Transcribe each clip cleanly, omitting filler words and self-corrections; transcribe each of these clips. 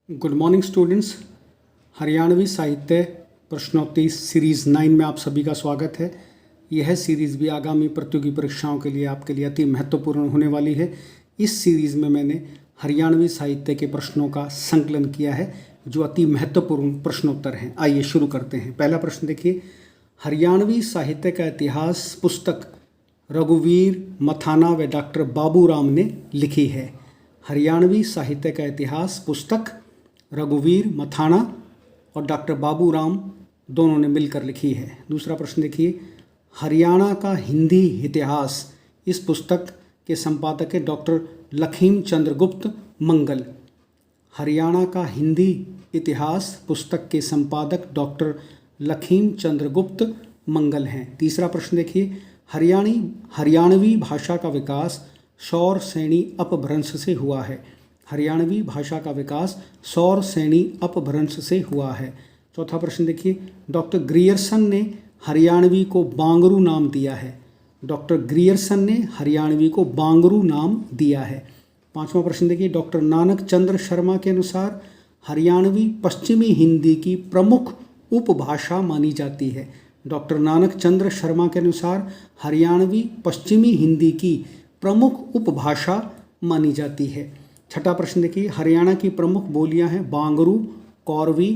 Good morning students. Haryanvi साहित्य प्रश्नोत्तरी series 9 में आप सभी का स्वागत है। यह सीरीज़ भी आगामी प्रतियोगी परीक्षाओं के लिए आपके लिए अति महत्वपूर्ण होने वाली है। इस सीरीज़ में मैंने हरियाणवी साहित्य के प्रश्नों का संकलन किया है जो अति महत्वपूर्ण प्रश्नोत्तर हैं। आइए शुरू करते हैं। पहला प्रश्न देखिए, हरियाणवी साहित्य का इतिहास पुस्तक रघुवीर मथाना व डॉक्टर बाबू राम ने लिखी है। हरियाणवी साहित्य का इतिहास पुस्तक रघुवीर मथाना और डॉक्टर बाबू राम दोनों ने मिलकर लिखी है। दूसरा प्रश्न देखिए, हरियाणा का हिंदी इतिहास इस पुस्तक के संपादक है डॉक्टर लखीम चंद्र गुप्त मंगल। हरियाणा का हिंदी इतिहास पुस्तक के संपादक डॉक्टर लखीम चंद्र गुप्त मंगल हैं। तीसरा प्रश्न देखिए, हरियाणवी भाषा का विकास सौर श्रेणी अपभ्रंश से हुआ है। हरियाणवी भाषा का विकास सौर श्रेणी अपभ्रंश से हुआ है। चौथा प्रश्न देखिए, डॉक्टर ग्रियर्सन ने हरियाणवी को बांगरू नाम दिया है। डॉक्टर ग्रियर्सन ने हरियाणवी को बांगरू नाम दिया है। पांचवा प्रश्न देखिए, डॉक्टर नानक चंद्र शर्मा के अनुसार हरियाणवी पश्चिमी हिंदी की प्रमुख उपभाषा मानी जाती है। डॉक्टर नानक चंद्र शर्मा के अनुसार हरियाणवी पश्चिमी हिंदी की प्रमुख उपभाषा मानी जाती है। छठा प्रश्न देखिए, हरियाणा की प्रमुख बोलियां हैं बांगरू, कौरवी,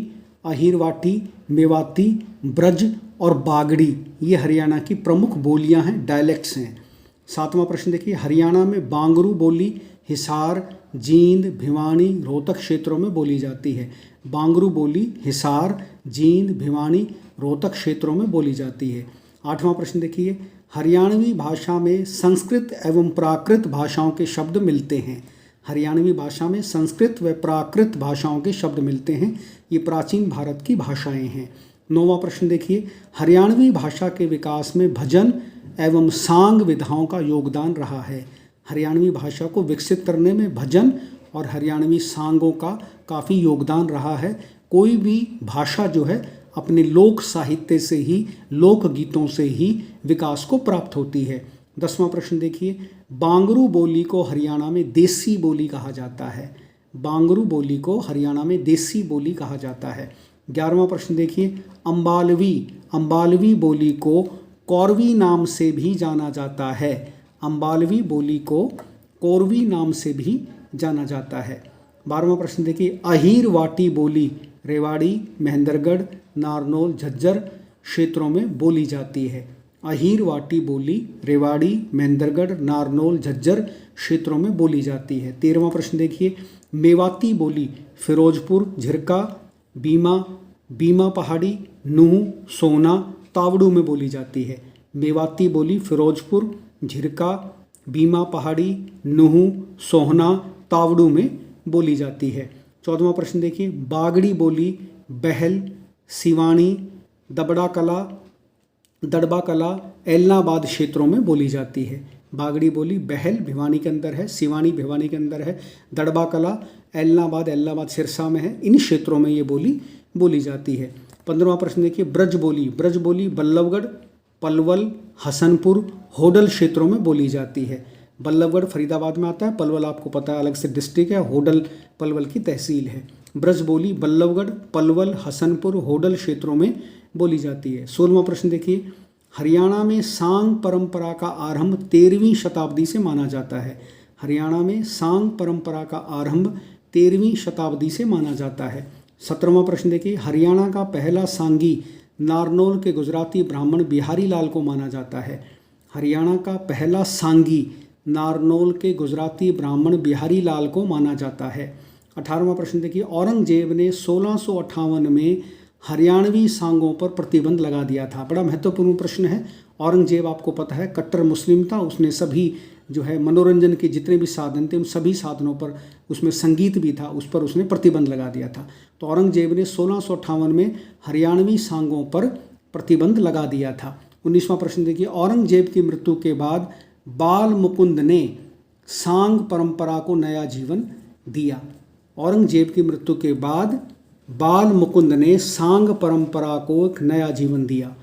अहिरवाटी, मेवाती, ब्रज और बागड़ी। ये हरियाणा की प्रमुख बोलियां हैं, डायलेक्ट्स हैं। सातवां प्रश्न देखिए, हरियाणा में बांगरू बोली हिसार, जींद, भिवानी, रोहतक क्षेत्रों में बोली जाती है। बांगरू बोली हिसार, जींद, भिवानी, रोहतक क्षेत्रों में बोली जाती है। आठवां प्रश्न देखिए, हरियाणवी भाषा में संस्कृत एवं प्राकृत भाषाओं के शब्द मिलते हैं। हरियाणवी भाषा में संस्कृत व प्राकृत भाषाओं के शब्द मिलते हैं। ये प्राचीन भारत की भाषाएं हैं। नौवां प्रश्न देखिए, हरियाणवी भाषा के विकास में भजन एवं सांग विधाओं का योगदान रहा है। हरियाणवी भाषा को विकसित करने में भजन और हरियाणवी सांगों का काफ़ी योगदान रहा है। कोई भी भाषा जो है अपने लोक साहित्य से ही, लोक गीतों से ही विकास को प्राप्त होती है। 10वां प्रश्न देखिए, बांगरू बोली को हरियाणा में देसी बोली कहा जाता है। बांगरू बोली को हरियाणा में देसी बोली कहा जाता है। 11वां प्रश्न देखिए, अंबालवी बोली को कौरवी नाम से भी जाना जाता है। अंबालवी बोली को कौरवी नाम से भी जाना जाता है। 12वां प्रश्न देखिए, अहिरवाटी बोली रेवाड़ी, महेंद्रगढ़, नारनौल, झज्जर क्षेत्रों में बोली जाती है। अहिरवाटी बोली रेवाड़ी, महेंद्रगढ़, नारनौल, झज्जर क्षेत्रों में बोली जाती है। 13वां प्रश्न देखिए, मेवाती बोली फिरोजपुर, झिरका, बीमा पहाड़ी, नूह, सोना, तावड़ू में बोली जाती है। मेवाती बोली फिरोजपुर, झिरका, बीमा पहाड़ी, नूह, सोहना, तावड़ू में बोली जाती है। 14वां प्रश्न देखिए, बागड़ी बोली बहल, सिवानी, दड़बा कला, एलनाबाद क्षेत्रों में बोली जाती है। बागड़ी बोली बहल भिवानी के अंदर है, सिवानी भिवानी के अंदर है, दड़बा कला, एलनाबाद सिरसा में है। इन क्षेत्रों में ये बोली जाती है। 15वां प्रश्न देखिए, ब्रज बोली बल्लभगढ़, पलवल, हसनपुर, होडल क्षेत्रों में बोली जाती है। बल्लभगढ़ फरीदाबाद में आता है, पलवल आपको पता है अलग से डिस्ट्रिक्ट है, होडल पलवल की तहसील है। ब्रज बोली बल्लभगढ़, पलवल, हसनपुर, होडल क्षेत्रों में बोली जाती है। 16वां प्रश्न देखिए, हरियाणा में सांग परंपरा का आरंभ 13वीं शताब्दी से माना जाता है। हरियाणा में सांग परंपरा का आरंभ 13वीं शताब्दी से माना जाता है। 17वां प्रश्न देखिए, हरियाणा का पहला सांगी नारनौल के गुजराती ब्राह्मण बिहारी लाल को माना जाता है। हरियाणा का पहला सांगी नारनौल के गुजराती ब्राह्मण बिहारी लाल को माना जाता है। 18वां प्रश्न देखिए, औरंगजेब ने 1658 में हरियाणवी सांगों पर प्रतिबंध लगा दिया था। बड़ा महत्वपूर्ण प्रश्न है। औरंगजेब आपको पता है कट्टर मुस्लिम था। उसने सभी जो है मनोरंजन के जितने भी साधन थे उन सभी साधनों पर, उसमें संगीत भी था, उस पर उसने प्रतिबंध लगा दिया था। तो औरंगजेब ने 1658 में हरियाणवी सांगों पर प्रतिबंध लगा दिया था। 19वां प्रश्न देखिए, औरंगजेब की मृत्यु के बाद बाल मुकुंद ने सांग परंपरा को नया जीवन दिया। औरंगजेब की मृत्यु के बाद बाल मुकुंद ने सांग परंपरा को एक नया जीवन दिया।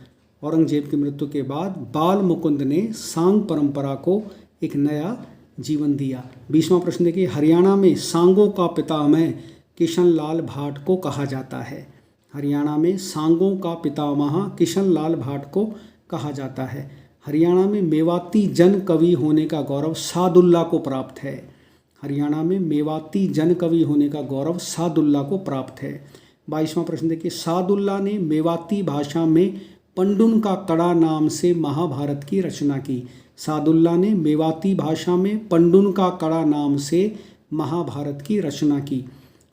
औरंगजेब की मृत्यु के बाद बाल मुकुंद ने सांग परंपरा को एक नया जीवन दिया। 20वां प्रश्न देखिए, हरियाणा में सांगों का पितामह किशन लाल भाट को कहा जाता है? हरियाणा में सांगों का पितामह किशन लाल भाट को कहा जाता है। हरियाणा में मेवाती जन कवि होने का गौरव सादुल्ला को प्राप्त है। हरियाणा में मेवाती जन कवि होने का गौरव सादुल्ला को प्राप्त है। 22वां प्रश्न देखिए, सादुल्ला ने मेवाती भाषा में पंडुन का कड़ा नाम से महाभारत की रचना की। सादुल्ला ने मेवाती भाषा में पंडुन का कड़ा नाम से महाभारत की रचना की।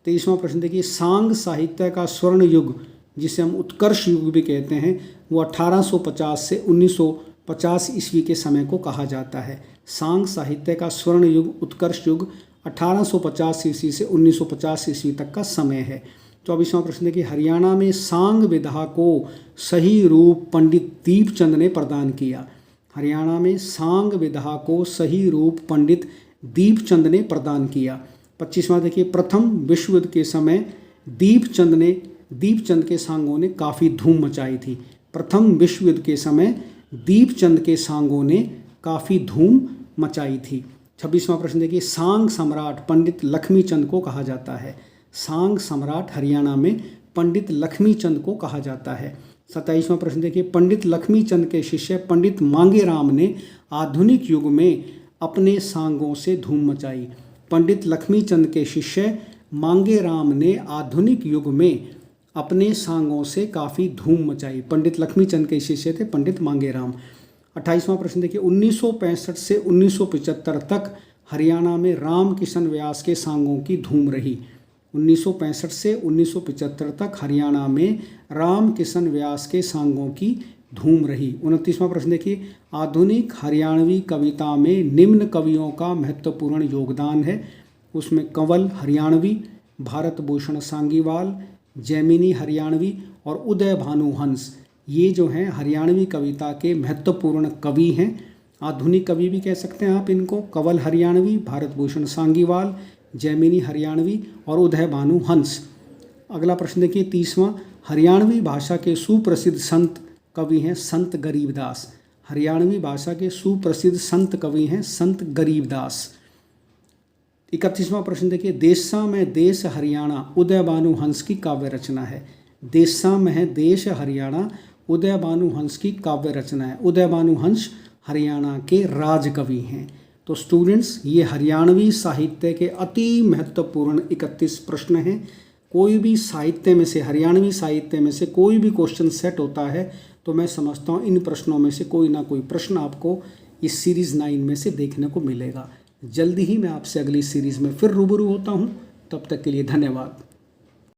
23वां प्रश्न देखिए, सांग साहित्य का स्वर्ण युग जिसे हम उत्कर्ष युग भी कहते हैं वो 1850 से 1950 ईस्वी के समय को कहा जाता है। सांग साहित्य का स्वर्ण युग उत्कर्ष युग 1850 ईस्वी से 1950 ईस्वी तक का समय है। 24वां प्रश्न देखिए, हरियाणा में सांग विधा को सही रूप पंडित दीपचंद ने प्रदान किया। हरियाणा में सांग विधा को सही रूप पंडित दीपचंद ने प्रदान किया। 25वां देखिए, प्रथम विश्व युद्ध के समय दीपचंद के सांगों ने काफ़ी धूम मचाई थी। प्रथम विश्व युद्ध के समय दीपचंद के सांगों ने काफ़ी धूम मचाई थी। 26वां प्रश्न देखिए, सांग सम्राट पंडित लक्ष्मीचंद को कहा जाता है। सांग सम्राट हरियाणा में पंडित लक्ष्मीचंद को कहा जाता है। 27वां प्रश्न देखिए, पंडित लक्ष्मीचंद के शिष्य पंडित मांगेराम ने आधुनिक युग में अपने सांगों से धूम मचाई। पंडित लक्ष्मीचंद के शिष्य मांगेराम ने आधुनिक युग में अपने सांगों से काफ़ी धूम मचाई। पंडित लक्ष्मीचंद के शिष्य थे पंडित मांगेराम। 28वां प्रश्न देखिए, 1965 से 1975 तक हरियाणा में राम किशन व्यास के सांगों की धूम रही। 1965 से 1975 तक हरियाणा में राम किशन व्यास के सांगों की धूम रही। 29वां प्रश्न देखिए, आधुनिक हरियाणवी कविता में निम्न कवियों का महत्वपूर्ण योगदान है। उसमें कंवल हरियाणवी, भारत भूषण सांगीवाल, जैमिनी हरियाणवी और उदय भानु हंस, ये जो हैं हरियाणवी कविता के महत्वपूर्ण कवि हैं। आधुनिक कवि भी कह सकते हैं आप इनको। कंवल हरियाणवी, भारत भूषण सांगीवाल, जैमिनी हरियाणवी और उदय भानु हंस। अगला प्रश्न देखिए 30वां, हरियाणवी भाषा के सुप्रसिद्ध संत कवि हैं संत गरीबदास। हरियाणवी भाषा के सुप्रसिद्ध संत कवि हैं संत गरीबदास। 31वां प्रश्न देखिए, देशा में देश हरियाणा उदय भानु हंस की काव्य रचना है। देशा में देश हरियाणा उदय भानु हंस की काव्य रचना है। उदय भानु हंस हरियाणा के राजकवि हैं। तो स्टूडेंट्स, ये हरियाणवी साहित्य के अति महत्वपूर्ण 31 प्रश्न हैं। कोई भी साहित्य में से, हरियाणवी साहित्य में से कोई भी क्वेश्चन सेट होता है तो मैं समझता हूँ इन प्रश्नों में से कोई ना कोई प्रश्न आपको इस सीरीज़ 9 में से देखने को मिलेगा। जल्दी ही मैं आपसे अगली सीरीज़ में फिर रूबरू होता हूँ। तब तक के लिए धन्यवाद।